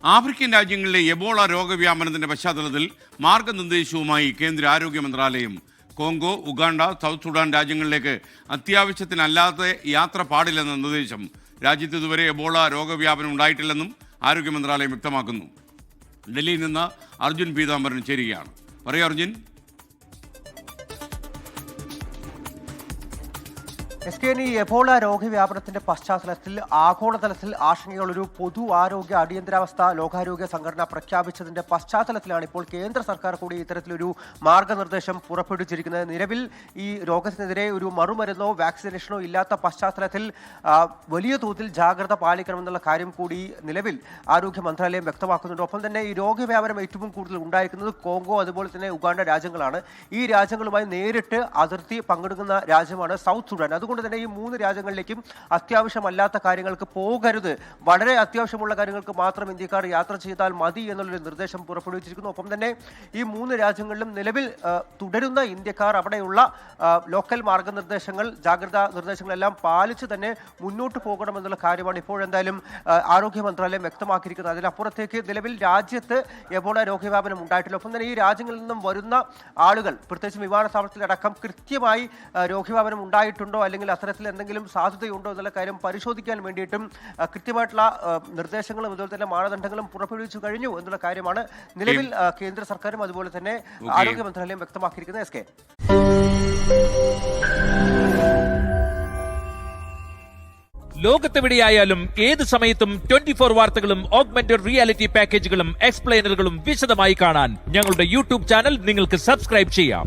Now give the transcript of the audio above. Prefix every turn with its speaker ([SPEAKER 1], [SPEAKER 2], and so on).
[SPEAKER 1] African രാജ്യങ്ങളിലെ Ebola രോഗവ്യാപനത്തിന്റെ പശ്ചാത്തലത്തിൽ മാർഗനിർദ്ദേശവുമായി കേന്ദ്ര ആരോഗ്യ മന്ത്രാലയം. കോങ്കോ, ഉഗാണ്ട, സൗത്ത് സുഡാൻ രാജ്യങ്ങളിലേക്ക് അത്യാവശ്യത്തിനല്ലാതെ യാത്ര പാടില്ലെന്ന നിർദ്ദേശം. രാജ്യത്ത് ഇതുവരെ എബോള രോഗവ്യാപനം ഉണ്ടായിട്ടില്ലെന്നും ആരോഗ്യ മന്ത്രാലയം വ്യക്തമാക്കുന്നു. ഡൽഹിയിൽ നിന്ന് അർജുൻ പീതാംബരൻ ചേരുകയാണ്. പറയൂ അർജുൻ.
[SPEAKER 2] എബോള രോഗവ്യാപനത്തിന്റെ പശ്ചാത്തലത്തിൽ ആഗോളതലത്തിൽ ആശങ്കയുള്ളൊരു പൊതു ആരോഗ്യ അടിയന്തരാവസ്ഥ ലോകാരോഗ്യ സംഘടന പ്രഖ്യാപിച്ചതിന്റെ പശ്ചാത്തലത്തിലാണ് ഇപ്പോൾ കേന്ദ്ര സർക്കാർ കൂടി ഇത്തരത്തിലൊരു മാർഗനിർദ്ദേശം പുറപ്പെടുവിച്ചിരിക്കുന്നത്. നിലവിൽ ഈ രോഗത്തിനെതിരെ ഒരു മറുമരുന്നോ വാക്സിനേഷനോ ഇല്ലാത്ത പശ്ചാത്തലത്തിൽ വലിയ തോതിൽ ജാഗ്രത പാലിക്കണമെന്നുള്ള കാര്യം കൂടി നിലവിൽ ആരോഗ്യ മന്ത്രാലയം വ്യക്തമാക്കുന്നുണ്ട്. ഒപ്പം തന്നെ ഈ രോഗവ്യാപനം ഏറ്റവും കൂടുതൽ ഉണ്ടായിരിക്കുന്നത് കോങ്കോ, അതുപോലെ തന്നെ ഉഗാണ്ട രാജ്യങ്ങളാണ്. ഈ രാജ്യങ്ങളുമായി നേരിട്ട് അതിർത്തി പങ്കിടുന്ന രാജ്യമാണ് സൗത്ത് സുഡാൻ. അതുകൊണ്ട് തന്നെ ഈ മൂന്ന് രാജ്യങ്ങളിലേക്കും അത്യാവശ്യമല്ലാത്ത കാര്യങ്ങൾക്ക് പോകരുത്, വളരെ അത്യാവശ്യമുള്ള കാര്യങ്ങൾക്ക് മാത്രം ഇന്ത്യക്കാർ യാത്ര ചെയ്താൽ മതി എന്നുള്ളൊരു നിർദ്ദേശം പുറപ്പെടുവിച്ചിരിക്കുന്നു. ഒപ്പം തന്നെ ഈ മൂന്ന് രാജ്യങ്ങളിലും നിലവിൽ തുടരുന്ന ഇന്ത്യക്കാർ അവിടെയുള്ള ലോക്കൽ മാർഗനിർദ്ദേശങ്ങൾ, ജാഗ്രതാ നിർദ്ദേശങ്ങളെല്ലാം പാലിച്ച് തന്നെ മുന്നോട്ട് പോകണമെന്നുള്ള കാര്യമാണ് ഇപ്പോഴെന്തായാലും ആരോഗ്യ മന്ത്രാലയം വ്യക്തമാക്കിയിരിക്കുന്നത്. അതിനപ്പുറത്തേക്ക് നിലവിൽ രാജ്യത്ത് എബോള രോഗവ്യാപനം ഉണ്ടായിട്ടില്ല. ഒപ്പം തന്നെ ഈ രാജ്യങ്ങളിൽ നിന്നും വരുന്ന ആളുകൾ, പ്രത്യേകിച്ച് വിമാനത്താവളത്തിലടക്കം കൃത്യമായി രോഗവ്യാപനം ഉണ്ടായിട്ടുണ്ടോ അല്ലെങ്കിൽ അത്തരത്തിൽ എന്തെങ്കിലും സാധ്യതയുണ്ടോ എന്നുള്ള കാര്യം പരിശോധിക്കാൻ വേണ്ടിയിട്ടും കൃത്യമായിട്ടുള്ള നിർദ്ദേശങ്ങളും അതുപോലെ തന്നെ മാനദണ്ഡങ്ങളും പുറപ്പെടുവിച്ചു കഴിഞ്ഞു എന്നുള്ള കാര്യമാണ് നിലവിൽ കേന്ദ്ര സർക്കാരും അതുപോലെ തന്നെ ആരോഗ്യ മന്ത്രാലയം വ്യക്തമാക്കിയിരിക്കുന്നത്. എസ് കെ,
[SPEAKER 3] ലോകത്തെവിടെയായാലും ഏത് സമയത്തും 24 വാർത്തകളും ഓഗ്മെന്റഡ് റിയാലിറ്റി പാക്കേജുകളും എക്സ്പ്ലെയിനറുകളും വിശദമായി കാണാൻ ഞങ്ങളുടെ യൂട്യൂബ് ചാനൽ നിങ്ങൾക്ക് സബ്സ്ക്രൈബ് ചെയ്യാം.